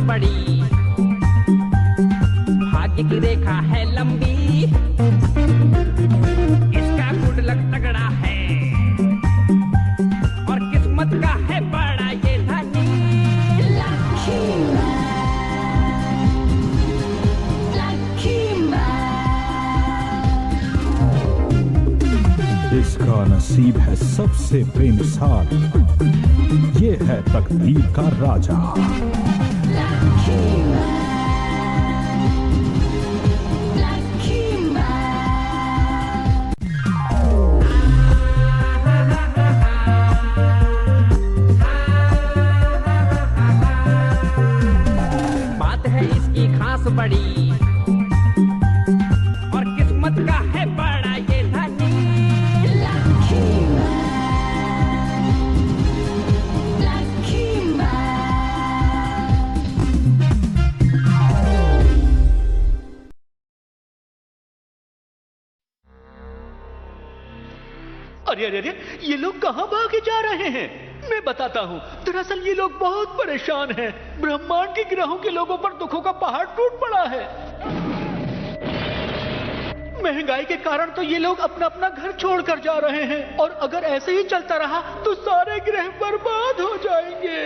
बड़ी, भाग्य की रेखा है लंबी, इसका गुड लक तगड़ा है और किस्मत का है बड़ा ये धनी। इसका नसीब है सबसे बेमिसाल, ये है तकदीर का राजा। बात है इसकी खास बड़ी और किस्मत का है बड़ा ये धनी। अरे अरे अरे, ये लोग कहां भागे जा रहे हैं? मैं बताता हूँ, दरअसल ये लोग बहुत परेशान हैं। ब्रह्मांड के ग्रहों के लोगों पर दुखों का पहाड़ टूट पड़ा है। महंगाई के कारण तो ये लोग अपना अपना घर छोड़कर जा रहे हैं, और अगर ऐसे ही चलता रहा तो सारे ग्रह बर्बाद हो जाएंगे।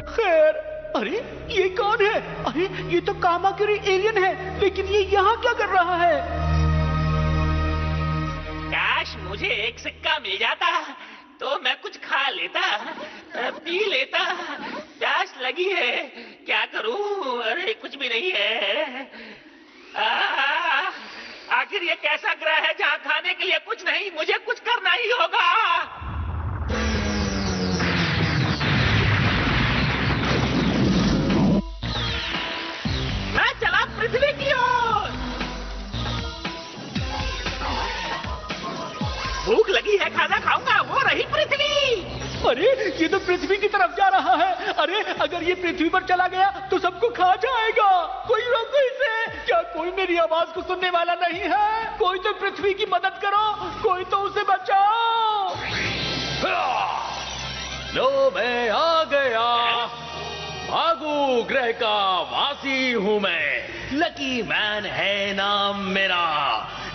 खैर, अरे ये कौन है? अरे ये तो कामाकिरी एलियन है, लेकिन ये यहाँ क्या कर रहा है? काश मुझे एक सिक्का मिल जाता तो मैं कुछ खा लेता, पी लेता। प्यास लगी है, क्या करूं? अरे कुछ भी नहीं है। आखिर ये कैसा ग्रह है जहां खाने के लिए कुछ नहीं? मुझे कुछ करना ही होगा। मैं चला पृथ्वी की ओर। भूख लगी है, खाना खाऊंगा। वो रही पृथ्वी। अरे ये तो पृथ्वी की तरफ जा रहा है। अरे अगर ये पृथ्वी पर चला गया तो सबको खा जाएगा। कोई रोको इसे। क्या कोई मेरी आवाज को सुनने वाला नहीं है? कोई तो पृथ्वी की मदद करो, कोई तो उसे बचाओ। लो मैं आ गया। भागू ग्रह का वासी हूँ मैं। लकी मैन है नाम मेरा।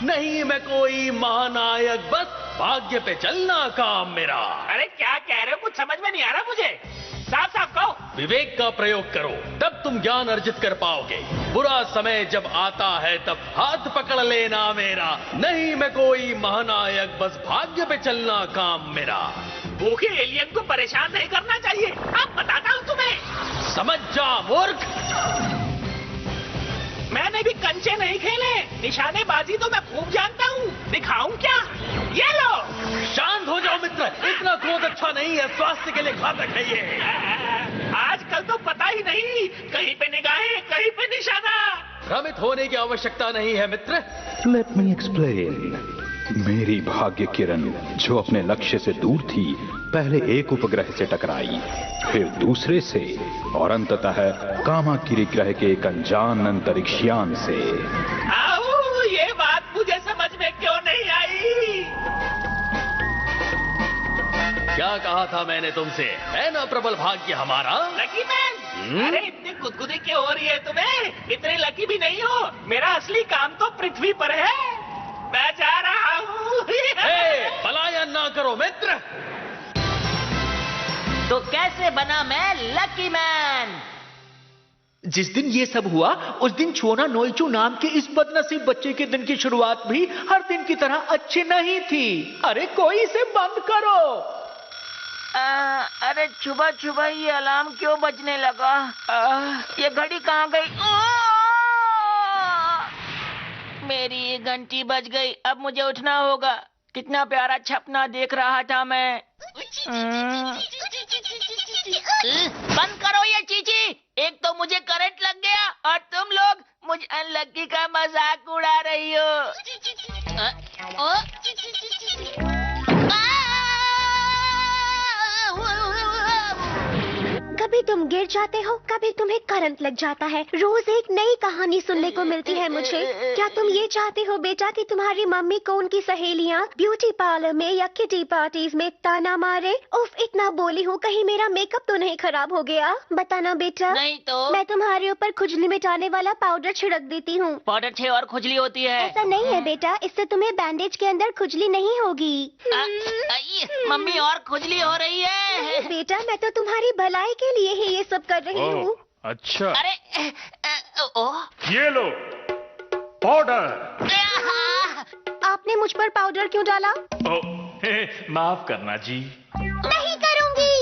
नहीं मैं कोई महानायक, बस भाग्य पे चलना काम मेरा। अरे क्या कह रहे हो? कुछ समझ में नहीं आ रहा मुझे। साफ साफ कहो। विवेक का प्रयोग करो, तब तुम ज्ञान अर्जित कर पाओगे। बुरा समय जब आता है तब हाथ पकड़ लेना मेरा। नहीं मैं कोई महानायक, बस भाग्य पे चलना काम मेरा। भूखे एलियन को परेशान नहीं करना चाहिए। अब बताता हूँ तुम्हें। समझ जा मूर्ख। मैंने भी कंचे नहीं खेले, निशानेबाजी तो मैं खूब जानता हूँ। दिखाऊं क्या? ये लो। शांत हो जाओ मित्र, इतना क्रोध अच्छा नहीं है, स्वास्थ्य के लिए घातक है ये। आजकल तो पता ही नहीं, कहीं पे निगाहें, कहीं पे निशाना। भ्रमित होने की आवश्यकता नहीं है मित्र। Let me explain. मेरी भाग्य किरण जो अपने लक्ष्य से दूर थी, पहले एक उपग्रह से टकराई, फिर दूसरे से, और अंततः कामाकिरी ग्रह के एक अनजान अंतरिक्षयान से। आओ, ये बात मुझे समझ में क्यों नहीं आई? क्या कहा था मैंने तुमसे? है ना प्रबल भाग्य हमारा? Lucky man. अरे इतनी गुदगुदी क्यों हो रही है तुम्हें? इतने लकी भी नहीं हो। मेरा असली काम तो पृथ्वी पर है। मैं जा रहा हूँ। पलायन ना करो मित्र। तो कैसे बना मैं लकी मैन? जिस दिन ये सब हुआ, उस दिन छोना नोइचू नाम के इस बदनसीब बच्चे के दिन की शुरुआत भी हर दिन की तरह अच्छी नहीं थी। अरे कोई इसे बंद करो। अरे सुबह सुबह ये अलार्म क्यों बजने लगा? ये घड़ी कहाँ गई? मेरी ये घंटी बज गई। अब मुझे उठना होगा। कितना प्यारा सपना देख रहा था मैं। बंद करो ये चीची। एक तो मुझे करंट लग गया और तुम लोग मुझ अनलकी का मजाक उड़ा रही हो। कभी तुम गिर जाते हो, कभी तुम्हें करंट लग जाता है। रोज एक नई कहानी सुनने को मिलती है मुझे। क्या तुम ये चाहते हो बेटा कि तुम्हारी मम्मी को उनकी सहेलियाँ ब्यूटी पार्लर में या किटी पार्टीज में ताना मारे? उफ, इतना बोली हूँ, कहीं मेरा मेकअप तो नहीं खराब हो गया? बताना बेटा। नहीं तो मैं तुम्हारे ऊपर खुजली मिटाने वाला पाउडर छिड़क देती हूँ। पाउडर से और खुजली होती है। ऐसा नहीं है बेटा, इससे तुम्हें बैंडेज के अंदर खुजली नहीं होगी। मम्मी और खुजली हो रही है। बेटा, मैं तो तुम्हारी भलाई के लिए ही ये सब कर रही हूँ। अच्छा, अरे ये लो पाउडर। आपने मुझ पर पाउडर क्यों डाला? माफ करना जी। नहीं करूँगी।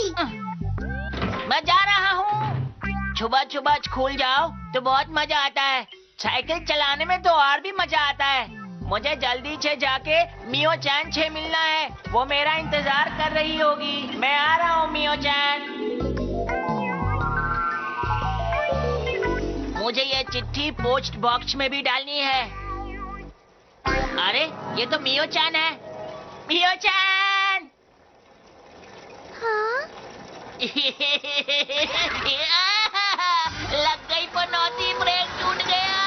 मैं जा रहा हूँ। सुबह सुबह स्कूल जाओ तो बहुत मजा आता है। साइकिल चलाने में तो और भी मजा आता है। मुझे जल्दी से जाके मियो चैन से मिलना है। वो मेरा इंतजार कर रही होगी। मैं आ रहा हूँ मियो चैन। मुझे ये चिट्ठी पोस्ट बॉक्स में भी डालनी है। अरे ये तो मियो चैन है। मियो चैन। हाँ? लग गई पनौती, ब्रेक टूट गया।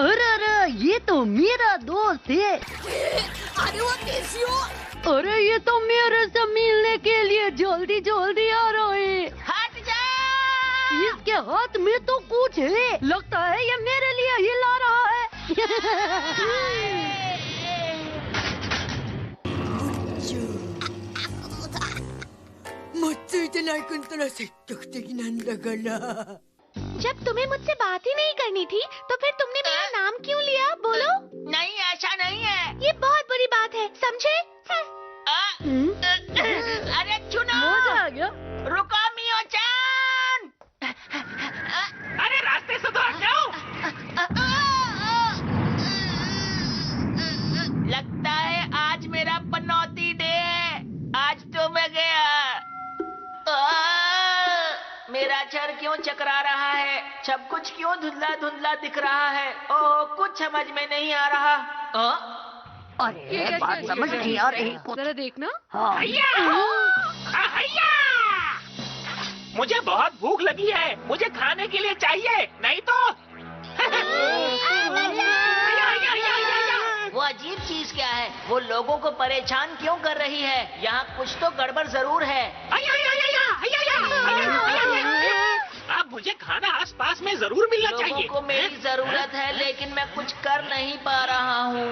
अरे अरे, ये तो मेरा दोस्त है। अरे वो कैसी हो? अरे ये तो मेरे से मिलने के लिए जल्दी जल्दी आ रहा है। हट जा। इसके हाथ में तो कुछ है, लगता है ये मेरे लिए ही ला रहा है। जब तुम्हें मुझसे बात ही नहीं करनी थी तो फिर तुमने मेरा नाम क्यों लिया? बोलो। नहीं, ऐसा नहीं है। ये बहुत बुरी बात है, समझे? अरे चुनो। मजा आ गया। रुको मियो चान। अरे रास्ते से तो हट जाओ। लगता है आज मेरा पनौती डे है। आज तो मैं गया। मेरा सर क्यों चकरा रहा है? सब कुछ क्यों धुंधला धुंधला दिख रहा है? ओह, कुछ समझ में नहीं आ रहा। अरे बात समझ नहीं आ रही। जरा देखना। हैया! मुझे बहुत भूख लगी है। मुझे खाने के लिए चाहिए, नहीं तो वो अजीब चीज क्या है? वो लोगों को परेशान क्यों कर रही है? यहाँ कुछ तो गड़बड़ जरूर है। अब मुझे खाना आसपास में जरूर मिलना चाहिए। लोगों को मेरी जरूरत है, लेकिन मैं कुछ कर नहीं पा रहा हूँ।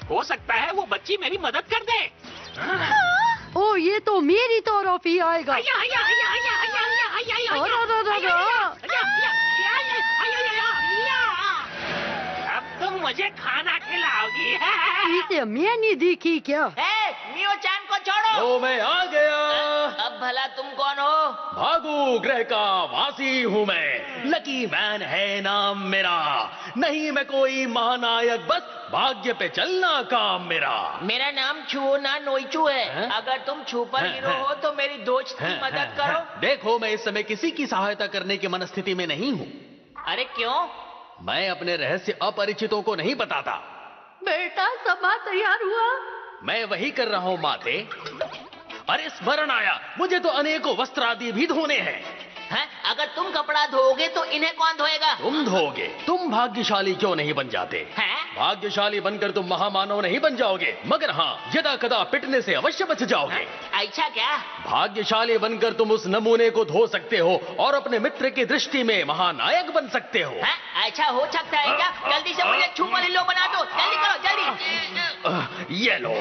हो सकता है वो बच्ची मेरी मदद कर दे। ओ, ये तो मेरी तरफ ही आएगा। अब तुम मुझे खाना खिलाओगी। इसे मैंने देखी क्या? मियो चान को छोड़ो। तो मैं आ गया। अब भला तुम कौन हो? भागू ग्रह का वासी हूँ मैं। लकी मैन है नाम मेरा। नहीं मैं कोई महानायक, बस भाग्य पे चलना काम मेरा। मेरा नाम छुओ ना नोइचू है। अगर तुम सुपर हीरो हो तो मेरी दोस्त की मदद करो। देखो, मैं इस समय किसी की सहायता करने की मनस्थिति में नहीं हूँ। अरे क्यों? मैं अपने रहस्य अपरिचितों को नहीं बताता। बेटा, सभा तैयार हुआ? मैं वही कर रहा हूँ माथे। अरे स्मरण आया, मुझे तो अनेकों वस्त्र आदि भी धोने हैं। अगर तुम कपड़ा धोगे तो इन्हें कौन धोएगा? तुम धोगे। तुम भाग्यशाली क्यों नहीं बन जाते? भाग्यशाली बनकर तुम महामानव नहीं बन जाओगे, मगर हाँ, यदा कदा पिटने से अवश्य बच जाओगे। ऐसा क्या? भाग्यशाली बनकर तुम उस नमूने को धो सकते हो और अपने मित्र की दृष्टि में महानायक बन सकते हो। ऐसा हो सकता है क्या? जल्दी से मुझे सुपर हीरो बना दो। जल्दी करो, जल्दी। ये लो।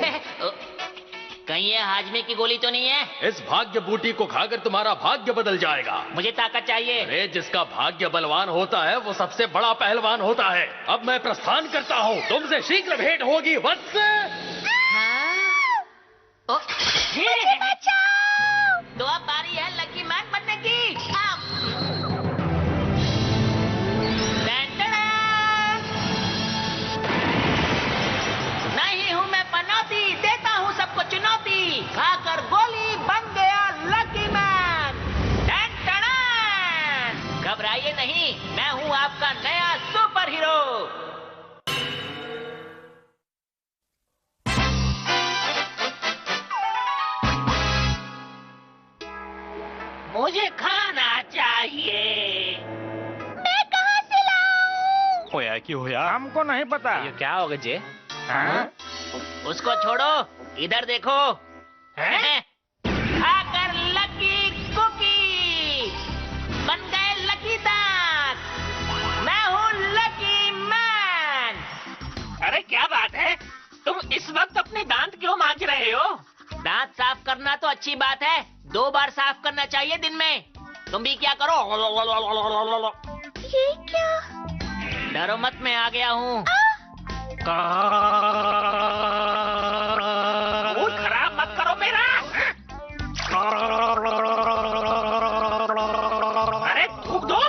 कहीं ये हाजमे की गोली तो नहीं है? इस भाग्य बूटी को खाकर तुम्हारा भाग्य बदल जाएगा। मुझे ताकत चाहिए। अरे जिसका भाग्य बलवान होता है वो सबसे बड़ा पहलवान होता है। अब मैं प्रस्थान करता हूँ, तुमसे शीघ्र भेंट होगी वत्स। तो अब बारी है लकी मैन बनने की। नहीं हूँ मैं पनौती, देता हूँ सबको चुनौती। खाकर गोली बन गया लकी मैन। घबराइए नहीं, मैं हूँ आपका नया सुपर हीरो। होया कि होया हमको नहीं पता। ये क्या होगा जे? हाँ? उसको छोड़ो, इधर देखो। खाकर लकी कुकी बन गए लकी दांत। मैं हूँ लकी मैन। अरे क्या बात है, तुम इस वक्त अपने दांत क्यों मांज रहे हो? दांत साफ करना तो अच्छी बात है, 2 बार साफ करना चाहिए दिन में। तुम भी क्या करो। ये क्या? डरो मत, मैं आ गया हूँ। मूड खराब मत करो मेरा। अरे थूक दो।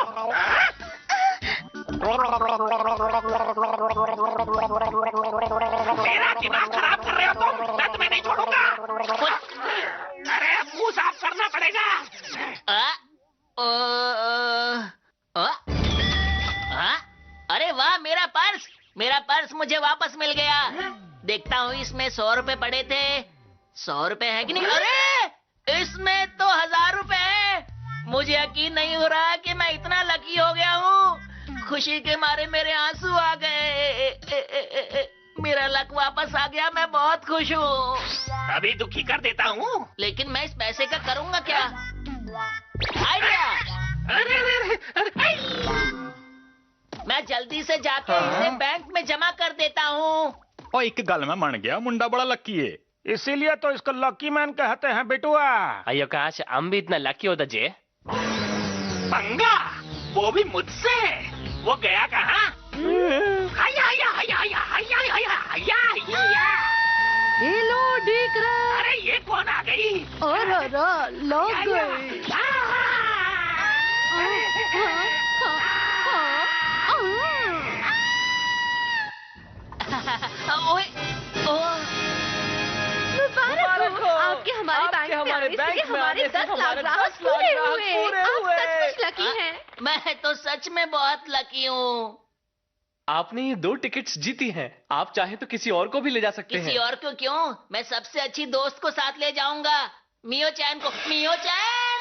मेरा दिमाग खराब कर रहे हो तुम। मैं तुम्हें नहीं छोड़ूंगा। अरे मुंह साफ करना पड़ेगा। अरे वाह, मेरा पर्स मुझे वापस मिल गया। देखता हूँ इसमें 100 रुपए पड़े थे। 100 रुपए है कि नहीं? अरे इसमें तो 1000 रुपए है। मुझे यकीन नहीं हो रहा कि मैं इतना लकी हो गया हूँ। खुशी के मारे मेरे आंसू आ गए। मेरा लक वापस आ गया, मैं बहुत खुश हूँ। अभी दुखी कर देता हूँ। लेकिन मैं इस पैसे का करूँगा क्या? आइडिया। मैं जल्दी से जाके इसे बैंक में जमा कर देता हूँ। और एक गल में मन गया, मुंडा बड़ा लकी है। इसीलिए तो इसको लकी मैन कहते हैं बेटुआ। अयो काश हम भी इतना लकी होता जे। पंगा, वो भी मुझसे। वो गया कहाँ? ये लो दिख रहा। अरे ये कौन आ गई? और लग गई। मुबारक हो, आपके हमारे बैंक में हमारे 10 लाख ग्राहक पूरे हुए। आप सचमुच लकी हैं। मैं तो सच में बहुत लकी हूँ। आपने ये 2 टिकट्स जीती हैं। आप चाहे तो किसी और को भी ले जा सकते हैं। किसी और को क्यों? मैं सबसे अच्छी दोस्त को साथ ले जाऊंगा, मियो चैन को। मियो चैन,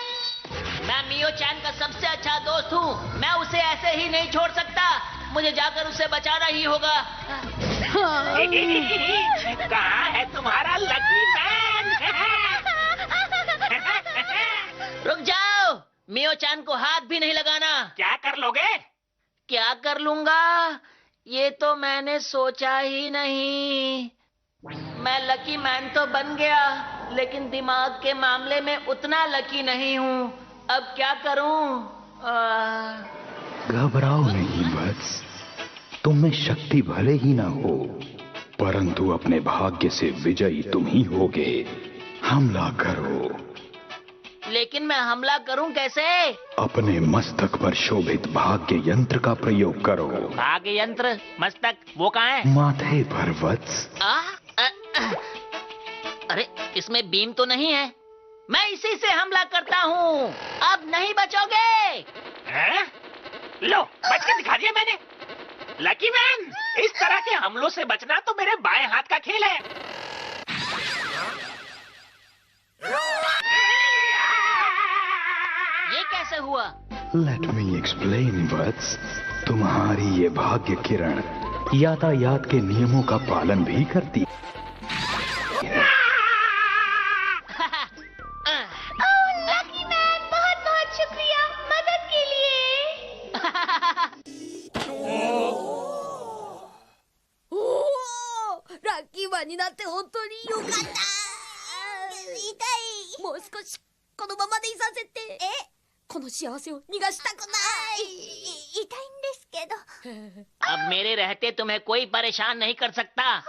मैं मियो चैन का सबसे अच्छा दोस्त हूँ। मैं उसे ऐसे ही नहीं छोड़ सकता। मुझे जाकर उसे बचाना ही होगा। कहाँ है तुम्हारा लकी मैन? रुक जाओ, मियो चैन को हाथ भी नहीं लगाना। क्या कर लोगे? क्या कर लूंगा, ये तो मैंने सोचा ही नहीं। मैं लकी मैन तो बन गया, लेकिन दिमाग के मामले में उतना लकी नहीं हूँ। अब क्या करूँ? घबराओ नहीं वत्स, तुम में शक्ति भले ही ना हो, परंतु अपने भाग्य से विजयी तुम ही होगे। हमला करो। लेकिन मैं हमला करूं कैसे? अपने मस्तक पर शोभित भाग्य यंत्र का प्रयोग करो। भाग्य यंत्र? मस्तक वो कहाँ है? माथे पर वत्स। अरे इसमें बीम तो नहीं है। मैं इसी से हमला करता हूँ। अब नहीं बचोगे। लो, बच के दिखा दिया मैंने। लकी मैन, इस तरह के हमलों से बचना तो मेरे बाएं हाथ का खेल है। ये कैसे हुआ? Let me explain, वत्स। तुम्हारी ये भाग्य किरण यातायात के नियमों का पालन भी करती है। लकी मैन, बहुत बहुत शुक्रिया मदद के लिए।ラッキーマンになって本当によかった。痛い。もう少しこのままでいさせて。この幸せを逃がしたくない。痛いんですけど。अब मेरे रहते तुम्हें कोई परेशान नहीं कर सकता।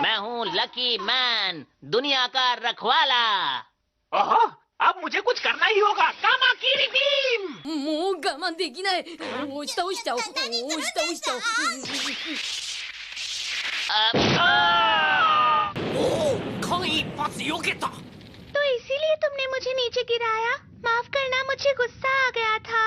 मैं हूँ लकी मैन, दुनिया का रखवाला। ओहो, अब मुझे कुछ करना ही होगा। कामा की रिबीम। もう我慢できない。押し倒しちゃおう。押し倒しちゃおう。間一髪避けた。 तो इसीलिए तुमने मुझे नीचे गिराया। माफ करना, मुझे गुस्सा आ गया था।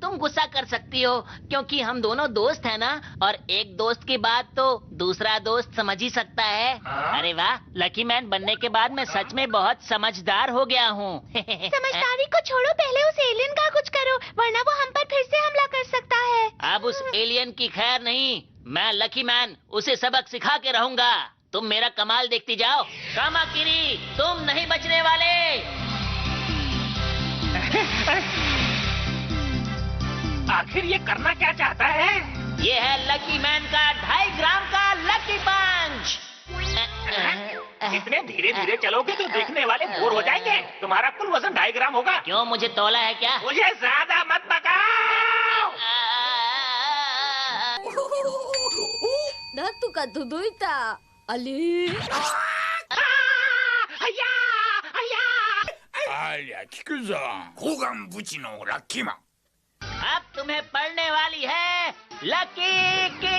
तुम तुम गुस्सा कर सकती हो क्योंकि हम दोनों दोस्त हैं ना, और एक दोस्त की बात तो दूसरा दोस्त समझ ही सकता है। अरे वाह, लकी मैन बनने के बाद मैं सच में बहुत समझदार हो गया हूँ। समझदारी को छोड़ो, पहले उस एलियन का कुछ करो, वरना वो हम पर फिर से हमला कर सकता है। अब उस एलियन की खैर नहीं, मैं लकी मैन उसे सबक सिखा के रहूंगा। तुम मेरा कमाल देखती जाओ। कामाकिरी, तुम नहीं बचने वाले। आखिर ये करना क्या चाहता है? ये है लकी मैन का 2.5 ग्राम का लकी पंच। इतने धीरे धीरे चलोगे तो देखने वाले बोर हो जाएंगे। तुम्हारा कुल वजन 2.5 ग्राम होगा। क्यों, मुझे तौला है क्या? मुझे ज्यादा मत पकाओ। なんとか届いた。あれ？ありゃ聞くぞ。交換ブチのラッキーマン。 अब तुम्हें पड़ने वाली है लकी किक।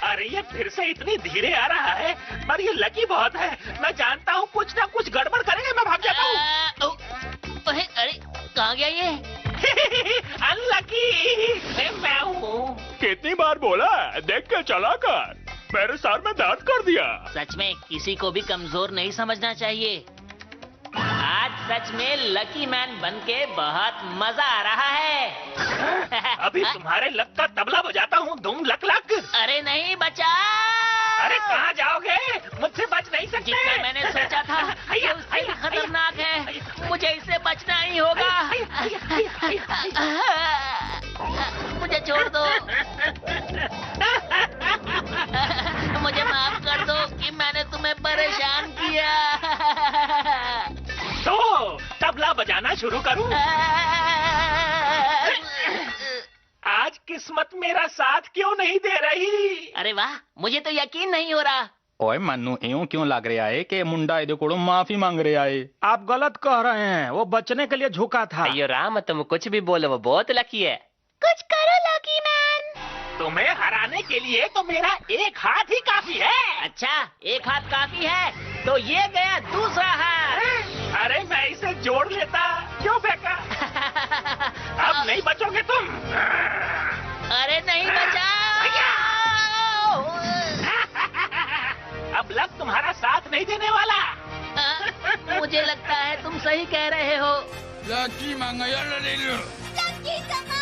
अरे ये फिर से इतनी धीरे आ रहा है, पर ये लकी बहुत है। मैं जानता हूँ कुछ ना कुछ गड़बड़ करेंगे। मैं भाग जाता हूँ। अरे कहाँ गया ये? अनलकी मैं हूँ। कितनी बार बोला, देख के चला कर। मेरे सर में दर्द कर दिया। सच में किसी को भी कमजोर नहीं समझना चाहिए। आज सच में लकी मैन बनके बहुत मजा आ रहा है। अभी तुम्हारे लक का तबला बजाता हूँ। धूम लक लक। अरे नहीं, बचा। अरे कहाँ जाओगे? मुझसे बच नहीं सकते। जितना मैंने सोचा था ये उससे भी खतरनाक है। मुझे इससे बचना ही होगा। मुझे छोड़ दो। मुझे माफ कर दो कि मैंने तुम्हें परेशान किया। तो तबला बजाना शुरू करूं? आज किस्मत मेरा साथ क्यों नहीं दे रही? अरे वाह, मुझे तो यकीन नहीं हो रहा। ओए मन्नू, यूं क्यों लग रहा है कि मुंडा इधर को माफी मांग रहा है? आप गलत कह रहे हैं, वो बचने के लिए झुका था। अयो राम, तुम कुछ भी बोलो, वो बहुत लकी है। कुछ करो लकी मैन। तुम्हें हराने के लिए तो मेरा एक हाथ ही काफी है। अच्छा, एक हाथ काफी है तो ये गया दूसरा हाथ। अरे मैं इसे जोड़ लेता। क्यों फेंका? अब नहीं बचोगे तुम। अरे नहीं बचाओ। अब लक तुम्हारा साथ नहीं देने वाला। मुझे लगता है तुम सही कह रहे हो। लकी मांगा यार ले लो। लकी समा।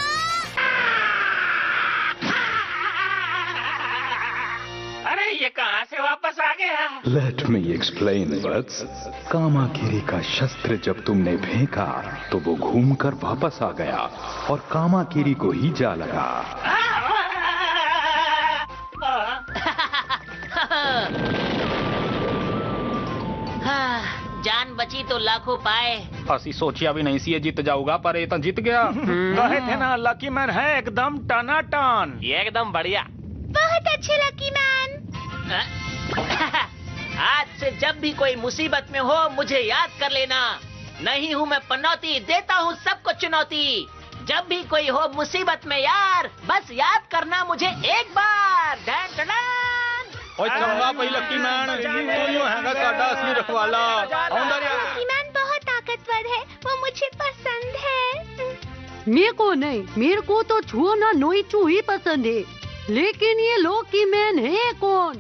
अरे ये कहाँ से वापस आ गया? लेट मी एक्सप्लेन वत्स। कामाकिरी का शस्त्र जब तुमने फेंका तो वो घूमकर वापस आ गया और कामाकिरी को ही जा लगा। जान बची तो लाखों पाए। असी सोचिया भी नहीं सी ये जीत जाऊंगा, पर ये तो जीत गया। कहे थे ना लकी मैन है एकदम टनाटन। एकदम बढ़िया। बहुत अच्छे लकी मैन। आज से जब भी कोई मुसीबत में हो मुझे याद कर लेना। नहीं हूँ मैं पनौती, देता हूँ सबको चुनौती। जब भी कोई हो मुसीबत में यार, बस याद करना मुझे एक बार। Done done. ओए चंगा भाई लकी मैन, तू यूं हैगा साडा असली रखवाला। लकी मैन बहुत ताकतवर है, वो मुझे पसंद है। मेरे को नहीं, मेरे को तो छुओ ना नोइचू ही पसंद है। लेकिन ये लकी मैन है कौन?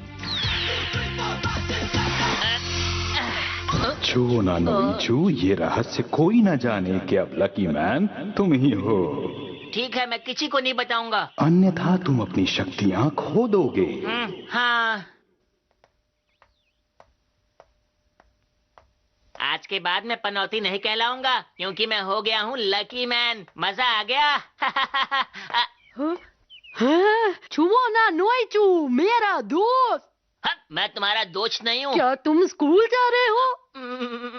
छू ना नोइचू, ये रहस्य कोई न जाने कि अब लकी मैन तुम ही हो। ठीक है, मैं किसी को नहीं बताऊंगा। अन्यथा तुम अपनी शक्तियाँ खो दोगे। हाँ। आज के बाद मैं पनौती नहीं कहलाऊंगा क्योंकि मैं हो गया हूँ लकी मैन। मजा आ गया। हाँ, छुओ ना नोइचू, मेरा दोस्त। मैं तुम्हारा दोस्त नहीं हूँ। क्या तुम स्कूल जा रहे हो?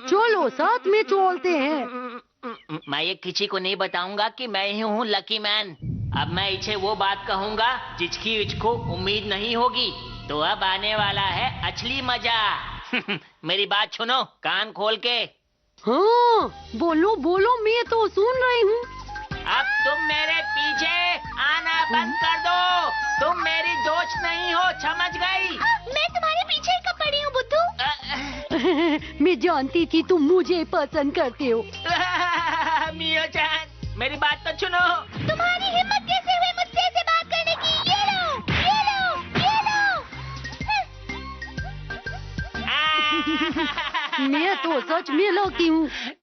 चलो साथ में चलते हैं। मैं ये किसी को नहीं बताऊंगा कि मैं ही हूँ लकी मैन। अब मैं इसे वो बात कहूंगा जिसकी इसको उम्मीद नहीं होगी। तो अब आने वाला है असली मजा। मेरी बात सुनो कान खोल के। हाँ, बोलो बोलो, मैं तो सुन रही हूँ। अब तुम मेरे पीछे आना बंद कर दो। तुम मेरी दोस्त नहीं हो, समझ गई? मैं तुम्हारे पीछे ही कब पड़ी हूँ बुद्धू। मैं जानती थी तुम मुझे पसंद करते हो। मियो-चान, मेरी बात तो सुनो। तुम्हारी हिम्मत कैसे हुई मुझसे ऐसे बात करने की? ये लो, ये लो, ये लो। मैं तो सच में लकी हूँ। やっ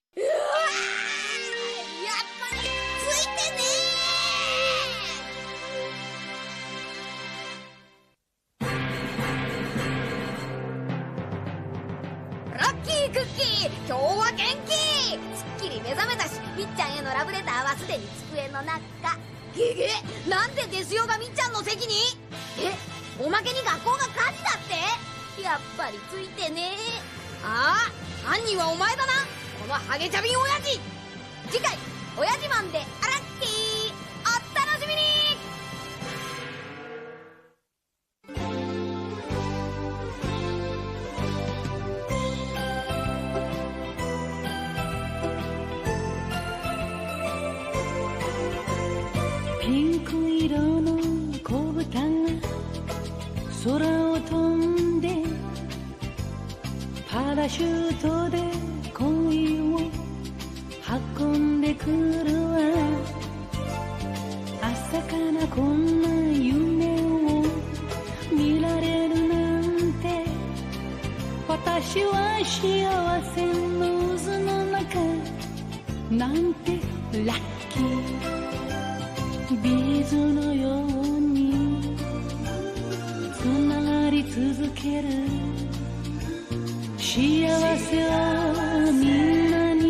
ぱりついてねラッキークッキー、今日は元気。すっきり目覚めたし、みっちゃんへのラブレターはすでに机の中。ゲゲ、なんでデスヨがみっちゃんの席に？え、おまけに学校が火事だって？やっぱりついてね。ああ、犯人はお前だな、このハゲチャビン親父。次回親父マンでアラッキー、お楽しみに。ピンク色の子豚が空を飛んでパラシュートで恋を運んでくるわ。朝からこんな夢を見られるなんて、私は幸せの渦の中なんてラッキー。ビーズのようにつながり続ける幸せをみんなに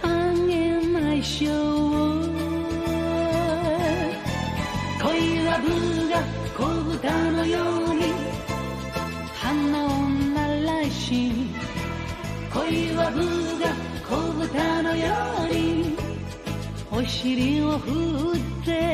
あげましょう。恋はブが子豚のように花を鳴らし、恋はブが子豚のようにお尻を振って